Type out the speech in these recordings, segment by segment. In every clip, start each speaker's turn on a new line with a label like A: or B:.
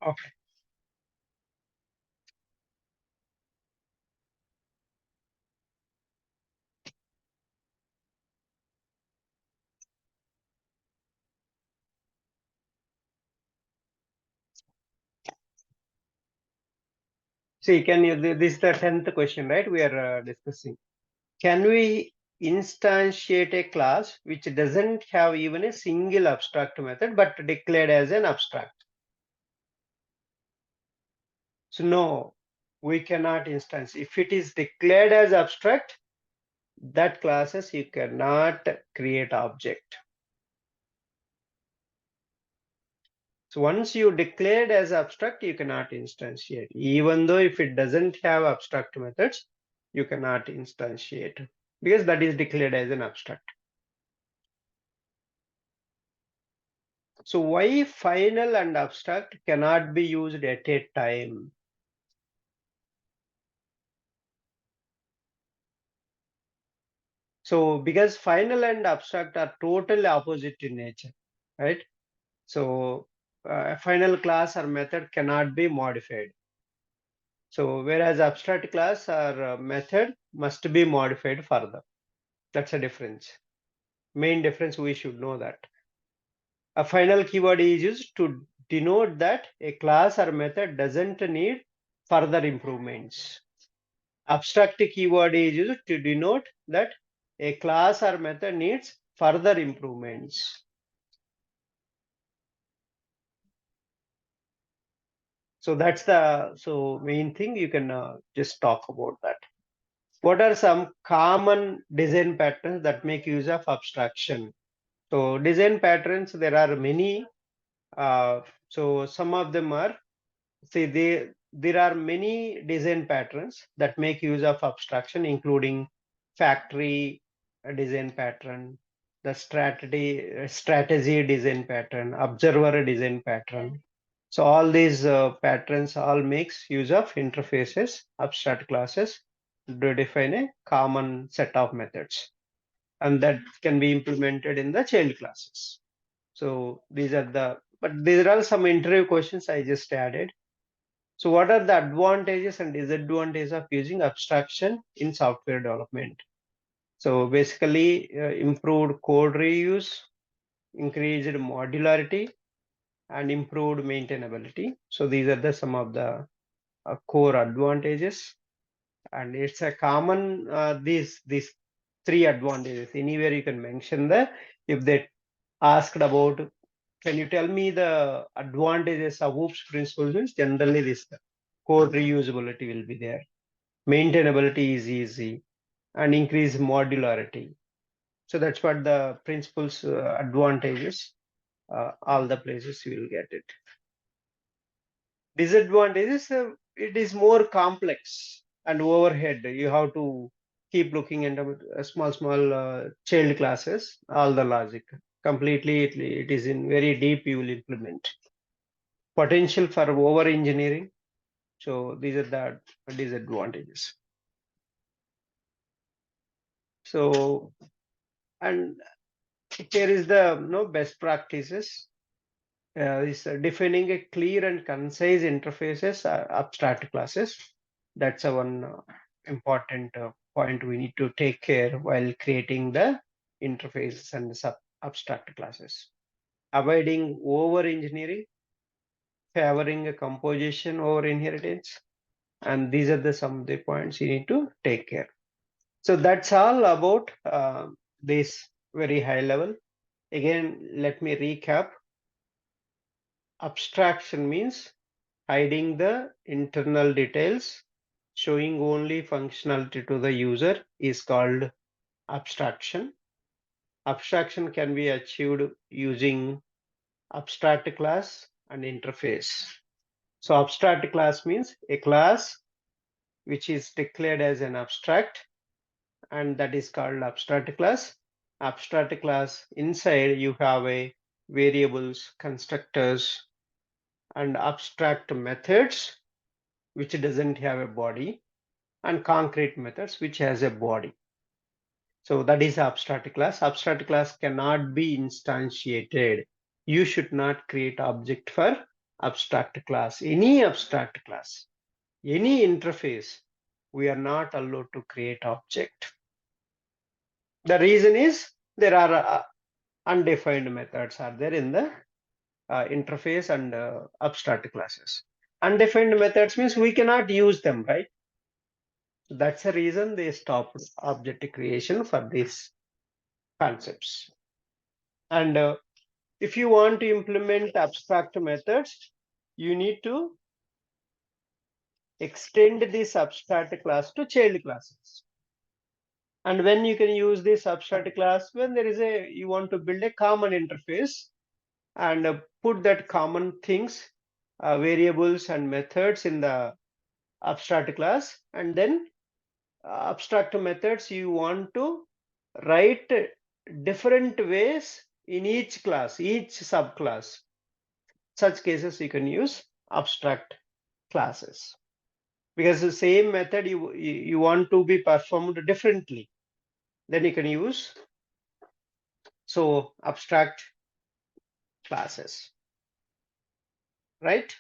A: Okay. See, can you, this is the 10th question, right? We are discussing. Can we instantiate a class which doesn't have even a single abstract method, but declared as an abstract? So no, we cannot instance. If it is declared as abstract, that classes you cannot create object. So once you declared as abstract, you cannot instantiate. Even though if it doesn't have abstract methods, you cannot instantiate because that is declared as an abstract. So why final and abstract cannot be used at a time? So because final and abstract are totally opposite in nature, right? So a final class or method cannot be modified. So whereas abstract class or method must be modified further. That's a difference. Main difference, we should know that. A final keyword is used to denote that a class or method doesn't need further improvements. Abstract keyword is used to denote that a class or method needs further improvements. So that's the main thing. You can just talk about that. What are some common design patterns that make use of abstraction? So design patterns, there are many. So some of them are, there are many design patterns that make use of abstraction, including factory design pattern, the strategy design pattern, observer design pattern. So all these patterns all makes use of interfaces, abstract classes to define a common set of methods, and that can be implemented in the child classes. So these are but there are some interview questions I just added. So what are the advantages and disadvantages of using abstraction in software development? So basically improved code reuse, increased modularity, and improved maintainability. So these are some of the core advantages, and it's a common these three advantages. Anywhere you can mention if they asked about, can you tell me the advantages of OOPS principles? Generally this code reusability will be there, maintainability is easy, and increased modularity. So that's what the principles advantages. All the places you will get it. Disadvantages, it is more complex and overhead. You have to keep looking into small child classes, all the logic. Completely, it is in very deep you will implement. Potential for over engineering. So these are the disadvantages. So, and here is the best practices. Is defining a clear and concise interfaces, abstract classes. That's a one important point we need to take care while creating the interfaces and the abstract classes. Avoiding over engineering, favoring a composition over inheritance, and these are some of the points you need to take care. So that's all about this very high level. Again, let me recap. Abstraction means hiding the internal details, showing only functionality to the user is called abstraction. Abstraction can be achieved using abstract class and interface. So abstract class means a class which is declared as an abstract, and that is called abstract class. Abstract class, inside you have a variables, constructors, and abstract methods which doesn't have a body, and concrete methods which has a body. So that is abstract class. Abstract class cannot be instantiated. You should not create object for abstract class, any abstract class, any interface, we are not allowed to create object. The reason is there are undefined methods are there in the interface and abstract classes. Undefined methods means we cannot use them, right? That's the reason they stopped object creation for these concepts. And if you want to implement abstract methods, you need to extend this abstract class to child classes. And when you can use this abstract class, when there is you want to build a common interface and put that common things, variables and methods in the abstract class, and then abstract methods you want to write different ways in each class, each subclass. Such cases you can use abstract classes, because the same method you want to be performed differently, then you can use abstract classes, right?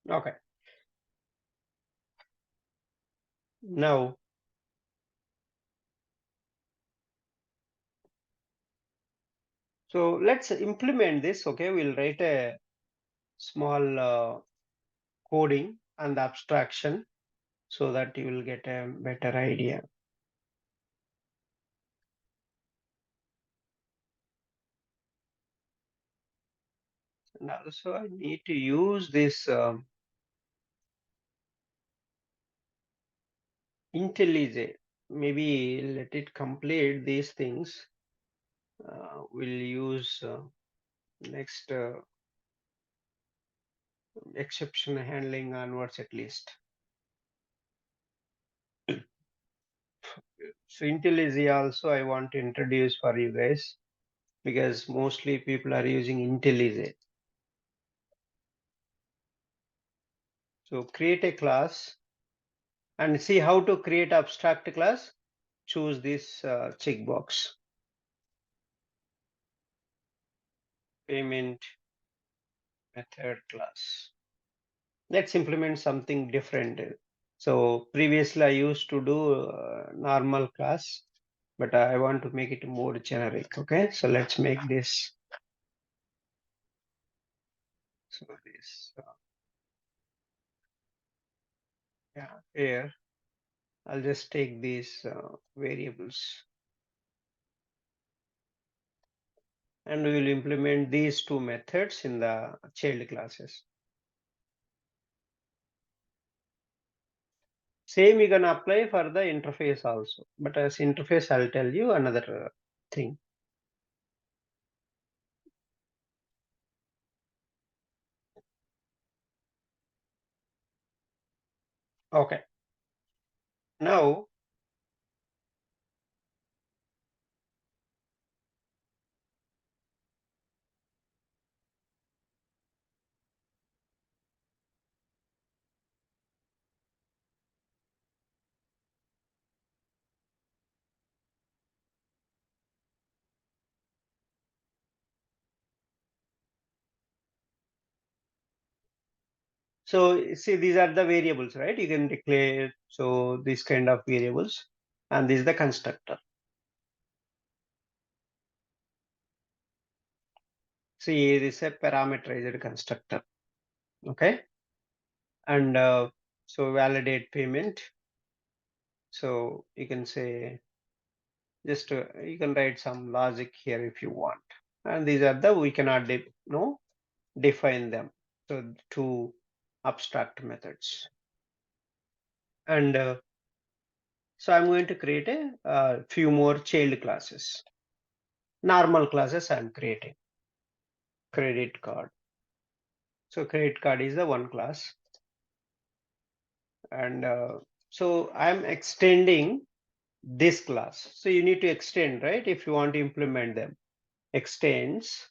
A: Okay, now let's implement this. Okay, we'll write a small coding and the abstraction so that you will get a better idea. And also I need to use this IntelliJ. Maybe let it complete these things. We'll use next exception handling onwards at least. So IntelliJ also I want to introduce for you guys, because mostly people are using IntelliJ. So create a class and see how to create abstract class. Choose this checkbox. Payment method class. Let's implement something different. So previously I used to do normal class, but I want to make it more generic. Okay, so let's make this. So this, yeah, here I'll just take these variables, and we will implement these two methods in the child classes. Same you can apply for the interface also, but as interface I'll tell you another thing. Okay, now so see, these are the variables, right? You can declare so this kind of variables, and this is the constructor. See, this is a parameterized constructor. Okay, and so validate payment. So you can say just you can write some logic here if you want, and these are the we cannot define them. So two abstract methods, and so I'm going to create a few more child classes. normal classes I'm creating. Credit card. So credit card is the one class. And so I'm extending this class. So you need to extend, right? If you want to implement them. Extends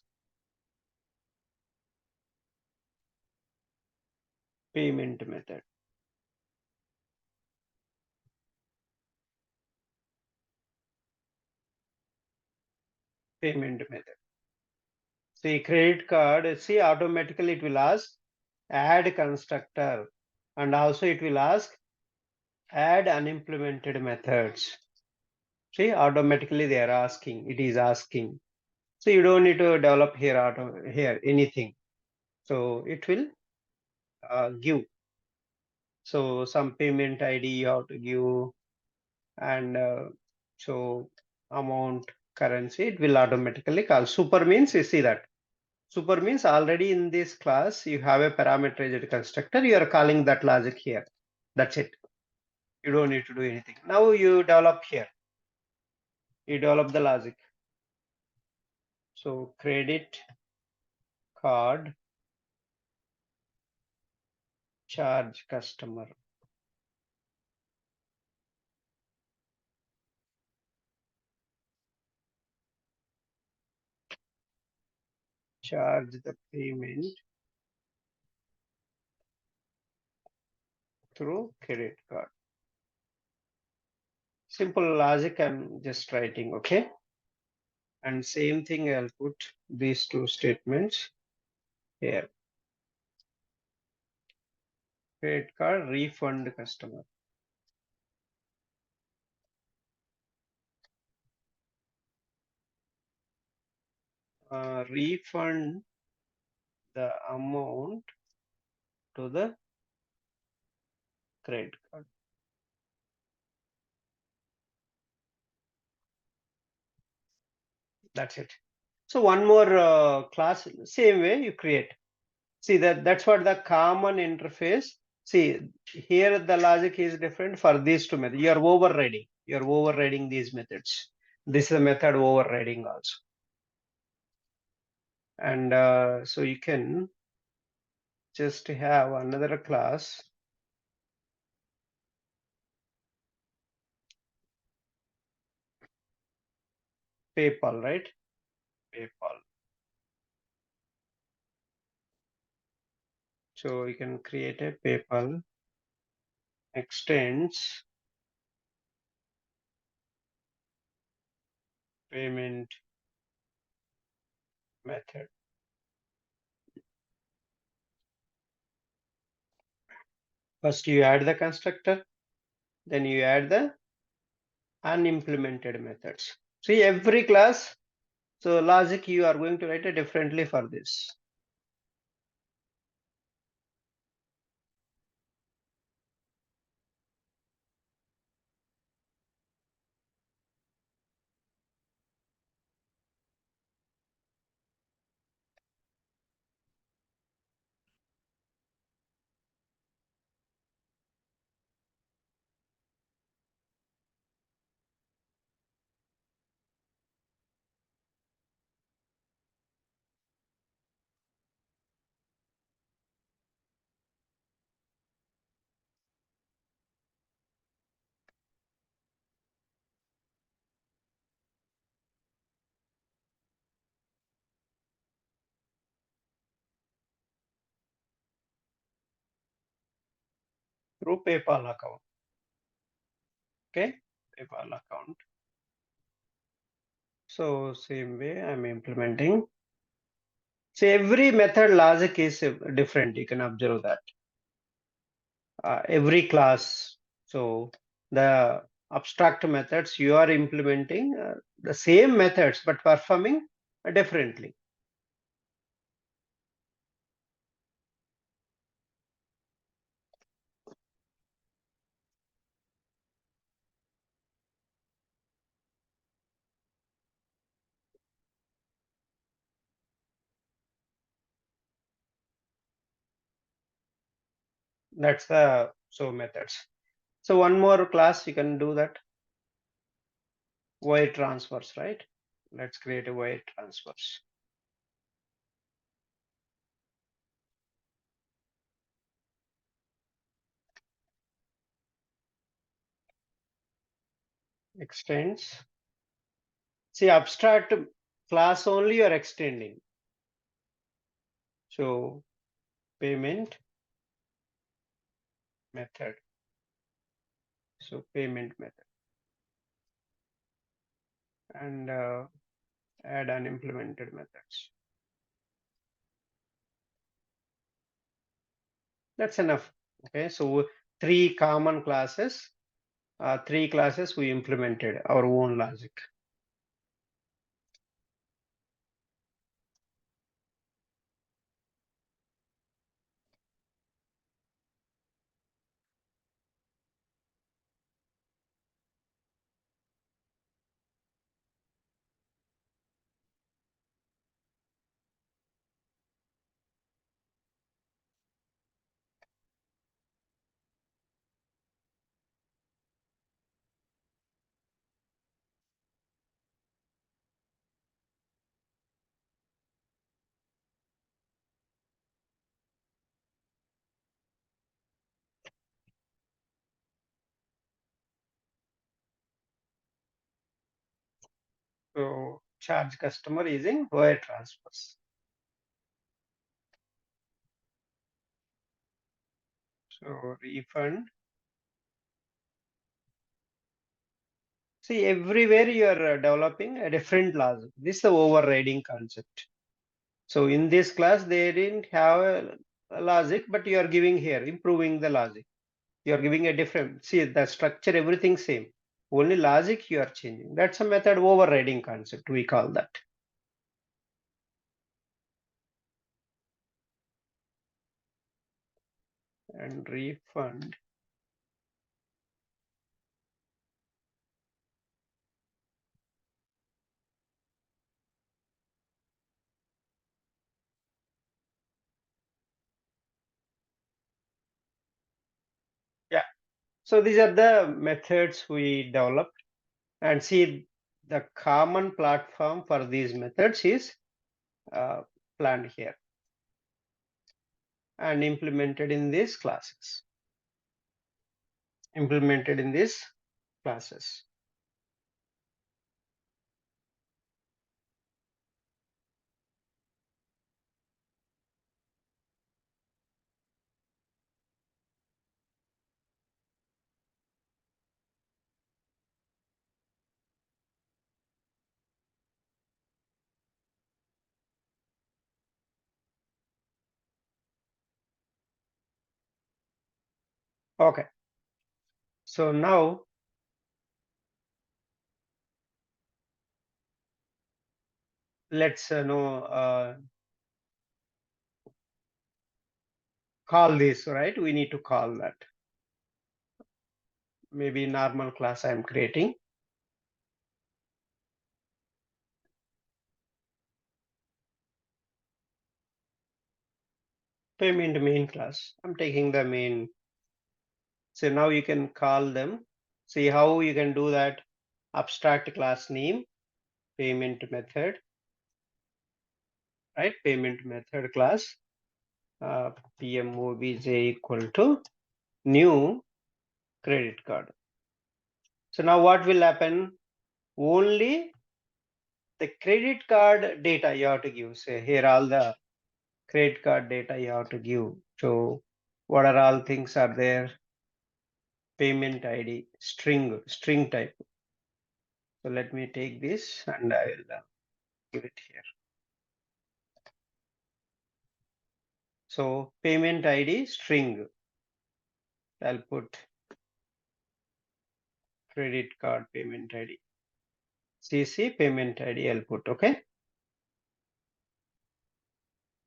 A: payment method. Payment method. See credit card, see automatically it will ask add constructor, and also it will ask add unimplemented methods. See automatically they are asking, it is asking. So you don't need to develop here anything. So it will give. So some payment ID you have to give, and so amount, currency, it will automatically call. Super means you see that. Super means already in this class you have a parameterized constructor. You are calling that logic here. That's it. You don't need to do anything. Now you develop here. You develop the logic. So credit card charge customer. Charge the payment through credit card. Simple logic I'm just writing, okay? And same thing I'll put these two statements here. Credit card refund customer. Refund the amount to the credit card. That's it. So one more class, same way you create. See that's what the common interface. See here the logic is different for these two methods. You're overriding these methods. This is a method overriding also. And so you can just have another class, PayPal, right? PayPal. So you can create a PayPal extends payment method. First you add the constructor, then you add the unimplemented methods. See every class, so logic you are going to write it differently for this. Through PayPal account. Okay, PayPal account. So same way I'm implementing. So every method logic is different. You can observe that. Every class. So the abstract methods you are implementing the same methods but performing differently. That's the so methods. So one more class you can do that. Wire transfers, right? Let's create a wire transfers. Extends. See, abstract class only you're extending. So payment method. So payment method. And add unimplemented methods. That's enough. Okay, so three common classes, three classes we implemented our own logic. So charge customer using wire transfers. So refund. See, everywhere you are developing a different logic. This is the overriding concept. So in this class, they didn't have a logic, but you are giving here, improving the logic. You are giving a different, see the structure, everything same. Only logic you are changing. That's a method overriding concept, we call that. And refund. Yeah. So these are the methods we developed. And see, the common platform for these methods is planned here and implemented in these classes. Implemented in these classes. Okay. So now let's call this, right? We need to call that. Maybe normal class I'm creating. Payment main class. I'm taking the main. So now you can call them. See how you can do that. Abstract class name, payment method, right? Payment method class, PMOBJ equal to new credit card. So now what will happen? Only the credit card data you have to give. Say here all the credit card data you have to give. So what are all things are there? Payment ID, string type. So let me take this and I will give it here. So payment ID string. I'll put credit card payment ID. CC payment ID I'll put, okay?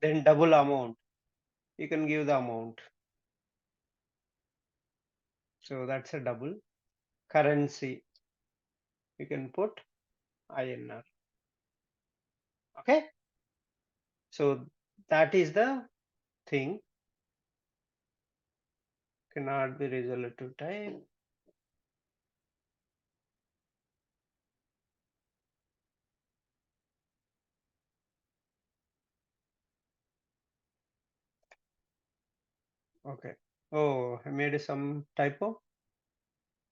A: Then double amount. You can give the amount. So that's a double. Currency. You can put INR. Okay? So that is the thing. Cannot be resolutive type. Okay. Oh, I made some typo.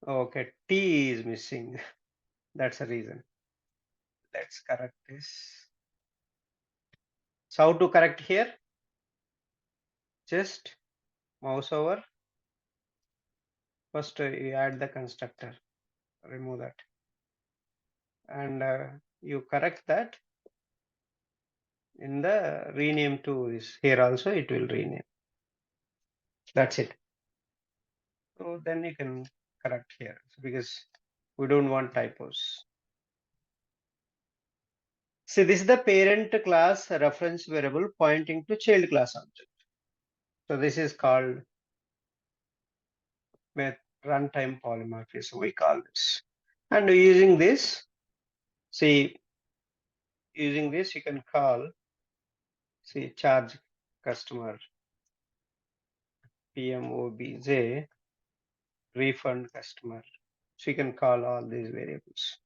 A: Okay, T is missing. That's the reason. Let's correct this. So how to correct here? Just mouse over. First, you add the constructor. Remove that, and you correct that in the rename to is here also. It will rename. That's it. So then you can correct here because we don't want typos. See, this is the parent class reference variable pointing to child class object. So this is called runtime polymorphism, we call this. And using this, see, using this, you can call, see, charge customer PMOBJ refund customer. So you can call all these variables.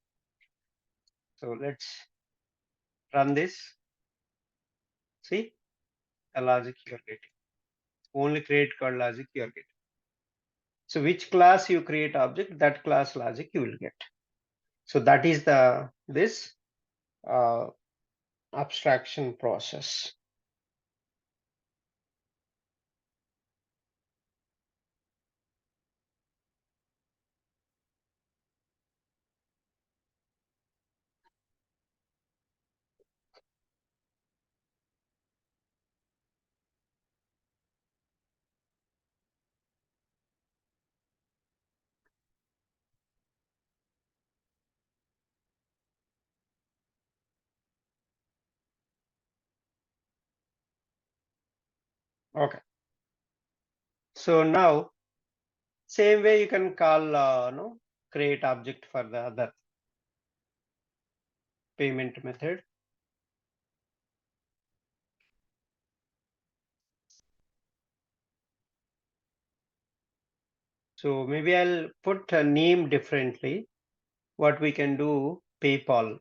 A: So let's run this. See the logic you are getting. Only create called logic you are getting. So which class you create object, that class logic you will get. So that is the this abstraction process. Okay. So now same way you can call no create object for the other payment method. So maybe I'll put a name differently. What we can do, PayPal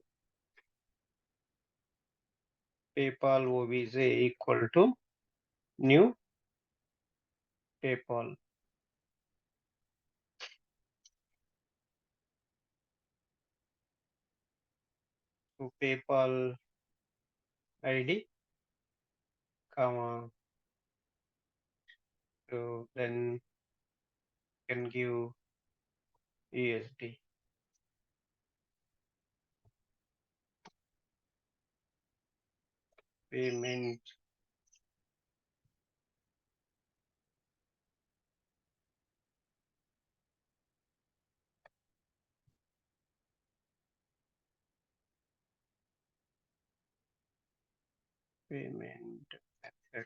A: OBJ equal to new PayPal. So PayPal ID, comma. So then can give USD. Payment method.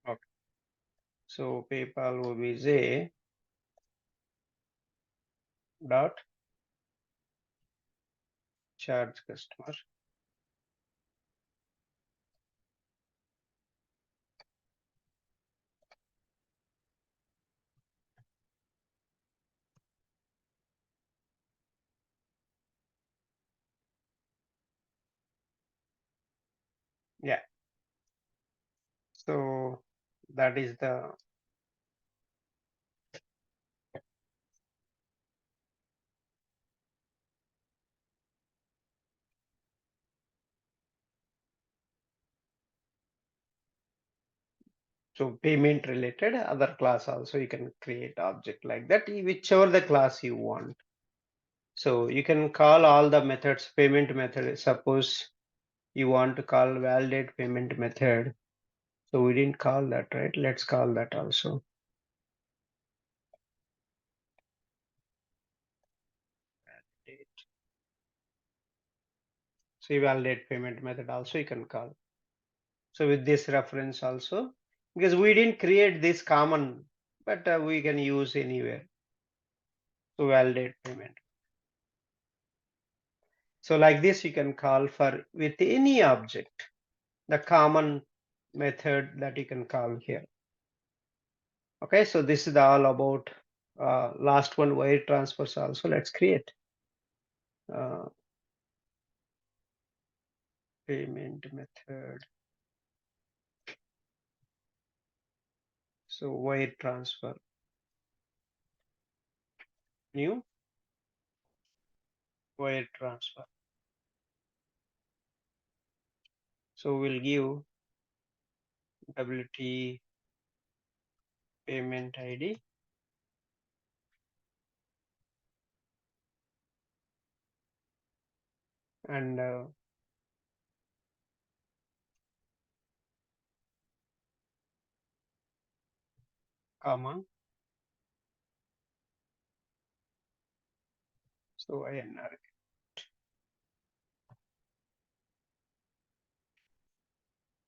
A: Okay. So PayPal OBJ dot charge customer. Yeah. So that is the so payment related other class also you can create object like that, whichever the class you want. So you can call all the methods payment method. Suppose you want to call validate payment method. So we didn't call that, right? Let's call that also. Validate. See validate payment method also you can call. So with this reference also, because we didn't create this common, but we can use anywhere. So validate payment. So like this, you can call for with any object, the common method that you can call here. Okay, so this is all about last one wire transfers also. Let's create payment method. So wire transfer, new wire transfer. So we'll give WT payment ID and comma. So INR.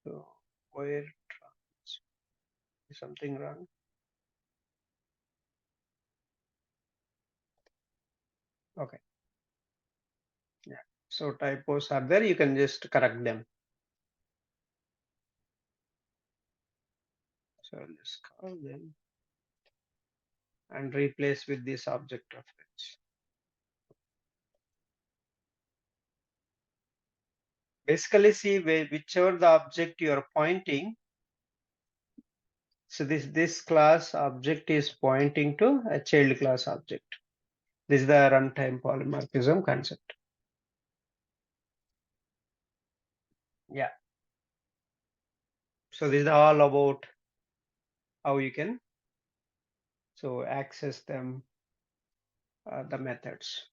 A: So wire transfer. Is something wrong? Okay. Yeah. So typos are there. You can just correct them. So I'll just call them and replace with this object reference. Basically, see whichever the object you are pointing. So this class object is pointing to a child class object. This is the runtime polymorphism concept. Yeah. So this is all about how you can access them, the methods.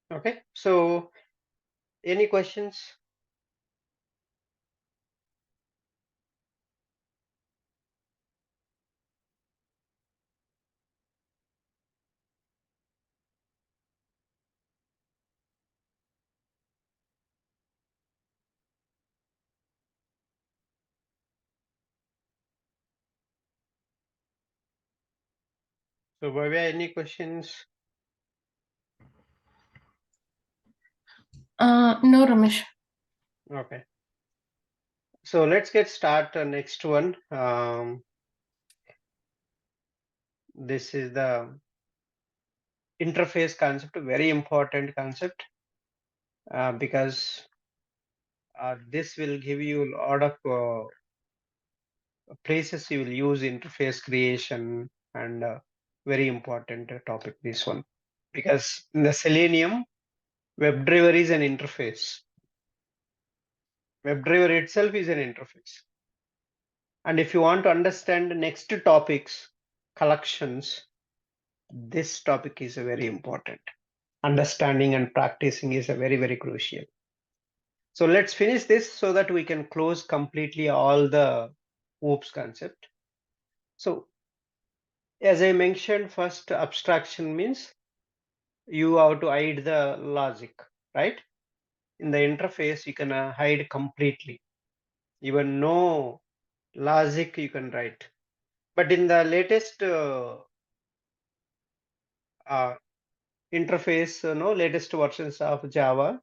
A: Okay. So any questions? So Bhavya, any questions?
B: No, Ramesh.
A: Okay. So let's get started. Next one. This is the interface concept, a very important concept, because this will give you a lot of places you will use interface creation, and very important topic this one, because in the Selenium, WebDriver is an interface. WebDriver itself is an interface. And if you want to understand the next topics, collections, this topic is very important. Understanding and practicing is a very crucial. So let's finish this so that we can close completely all the OOPS concept. So as I mentioned, first abstraction means you have to hide the logic, right? In the interface, you can hide completely. Even no logic you can write. But in the latest interface, latest versions of Java,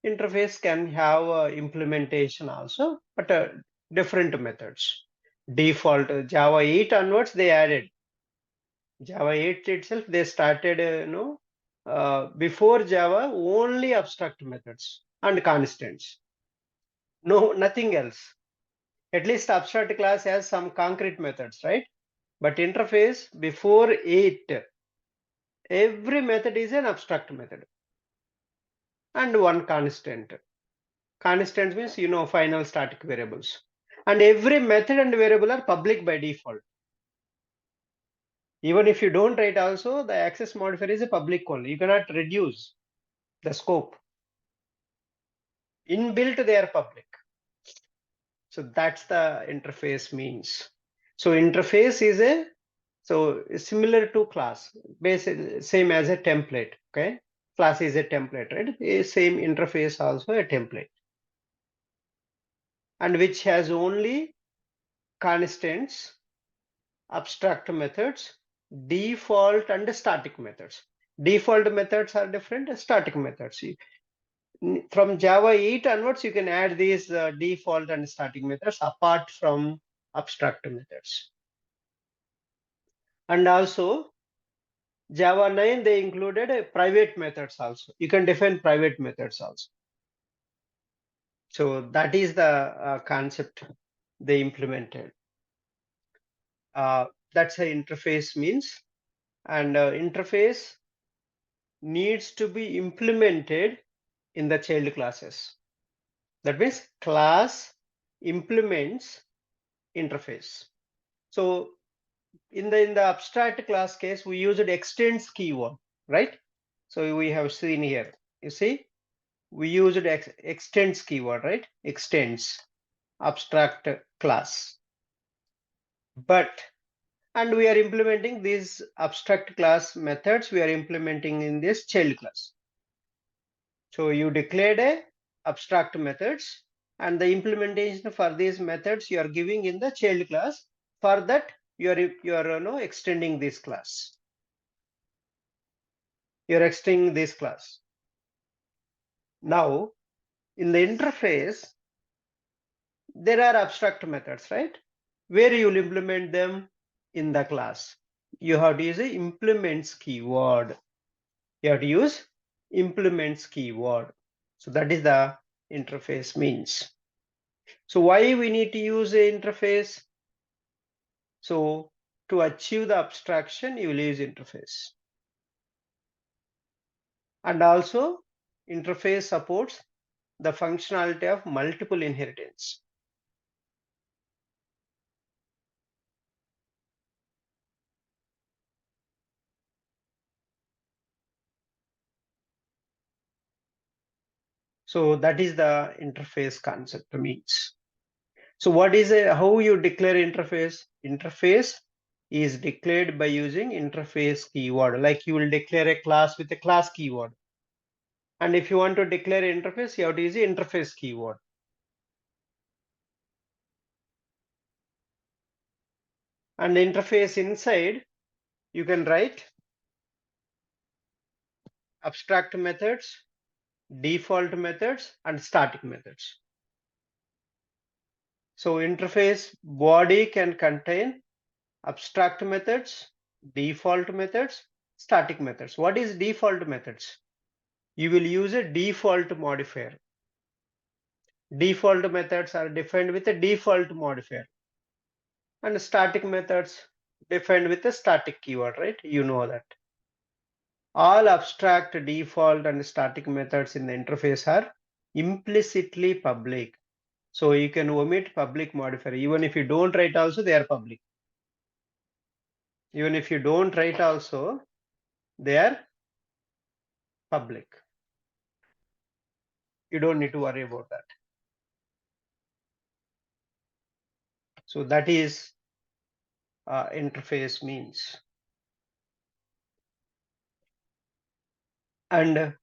A: interface can have implementation also, but different methods. Default Java 8 onwards, they added Java 8 itself. They started, before Java, only abstract methods and constants. No, nothing else. At least abstract class has some concrete methods, right? But interface before 8, every method is an abstract method and one constant. Constant means, final static variables. And every method and variable are public by default. Even if you don't write also, the access modifier is a public only. You cannot reduce the scope. Inbuilt, they are public. So that's the interface means. So interface is similar to class, basic same as a template. Okay, class is a template, right? Same interface also a template, and which has only constants, abstract methods, default and static methods. Default methods are different, static methods. From Java 8 onwards, you can add these default and static methods apart from abstract methods. And also Java 9, they included a private methods also. You can define private methods also. So that is the concept they implemented. That's a interface means, and interface needs to be implemented in the child classes. That means class implements interface. So in the abstract class case, we used extends keyword, right? So we have seen here, you see, we used extends keyword, right? Extends abstract class. And we are implementing these abstract class methods, we are implementing in this child class. So you declared a abstract methods, and the implementation for these methods you are giving in the child class. For that, you are extending this class. You're extending this class. Now, in the interface, there are abstract methods, right? Where you will implement them in the class. You have to use a implements keyword. You have to use implements keyword. So that is the interface means. So why we need to use a interface? So to achieve the abstraction, you will use interface. And also interface supports the functionality of multiple inheritance. So that is the interface concept means. So what is how you declare interface? Interface is declared by using interface keyword. Like you will declare a class with a class keyword. And if you want to declare interface, you have to use the interface keyword. And the interface inside, you can write abstract methods, default methods, and static methods. So interface body can contain abstract methods, default methods, static methods. What is default methods? You will use a default modifier. Default methods are defined with a default modifier. And static methods defined with a static keyword, right? You know that. All abstract, default, and static methods in the interface are implicitly public. So you can omit public modifier. Even if you don't write also, they are public. Even if you don't write also, they are public. You don't need to worry about that. So that is interface means. And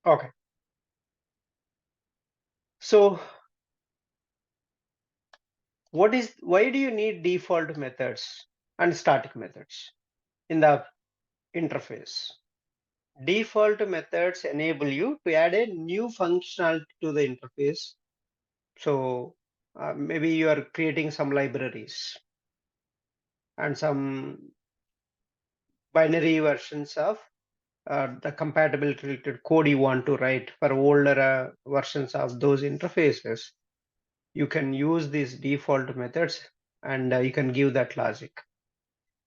A: Okay. So why do you need default methods and static methods in the interface? Default methods enable you to add a new functionality to the interface. So maybe you are creating some libraries and some binary versions of the compatibility related code you want to write for older versions of those interfaces. You can use these default methods and you can give that logic.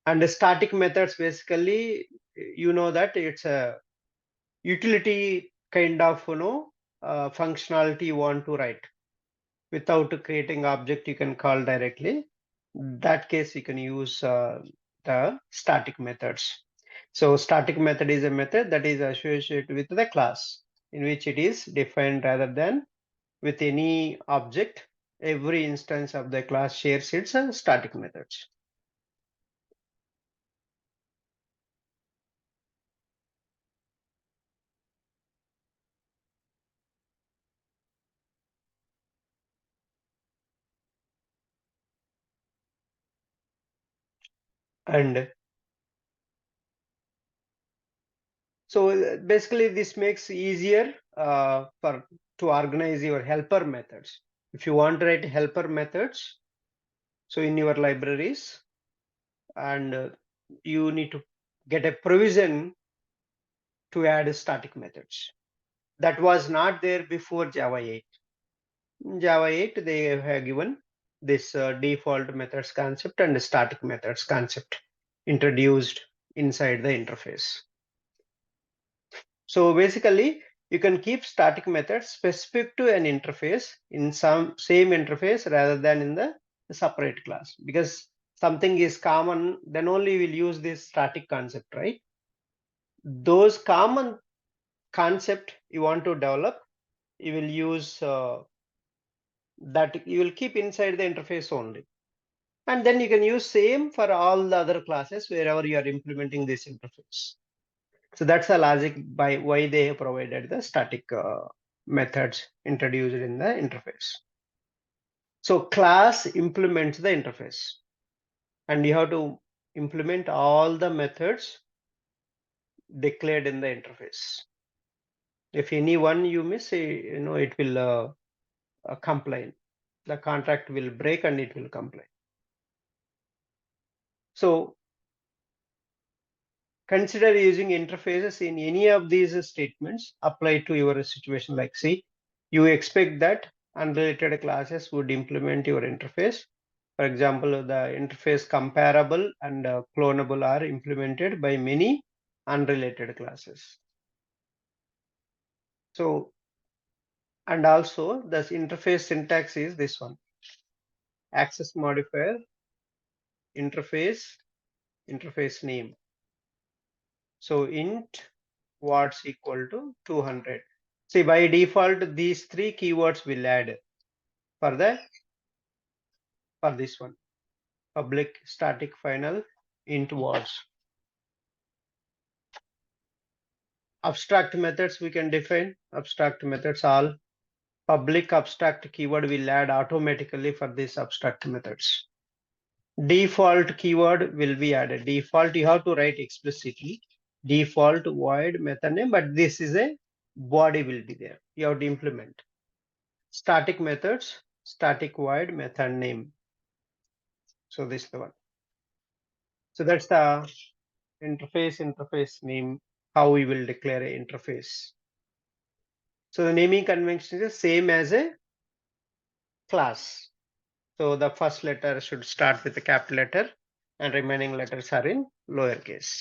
A: And the static methods, basically, you know that it's a utility kind of, functionality you want to write. Without creating object, you can call directly. In that case, you can use the static methods. So static method is a method that is associated with the class, in which it is defined rather than with any object. Every instance of the class shares its static methods. And so basically this makes easier for to organize your helper methods. If you want to write helper methods, so in your libraries, and you need to get a provision to add static methods. That was not there before Java 8. In Java 8, they have given this default methods concept and static methods concept introduced inside the interface. So basically, you can keep static methods specific to an interface in some same interface rather than in the separate class, because something is common, then only we'll use this static concept, right? Those common concept you want to develop, you will use that you will keep inside the interface only. And then you can use same for all the other classes wherever you are implementing this interface. So that's the logic by why they have provided the static methods introduced in the interface. So class implements the interface, and you have to implement all the methods declared in the interface. If any one you miss, it will complain. The contract will break and it will complain. So consider using interfaces in any of these statements applied to your situation. Like, see, you expect that unrelated classes would implement your interface. For example, the interface comparable and clonable are implemented by many unrelated classes. So, and also this interface syntax is this one: access modifier, interface name. So int what's equal to 200. See, by default, these three keywords will add for this one: public, static, final, int words. Abstract methods we can define. Abstract methods, all public abstract keyword will add automatically for these abstract methods. Default keyword will be added. Default you have to write explicitly. Default void method name, but this is a body will be there. You have to implement. Static methods, static void method name. So this is the one. So that's the interface name, how we will declare an interface. So the naming convention is same as a class. So the first letter should start with a capital letter and remaining letters are in lowercase.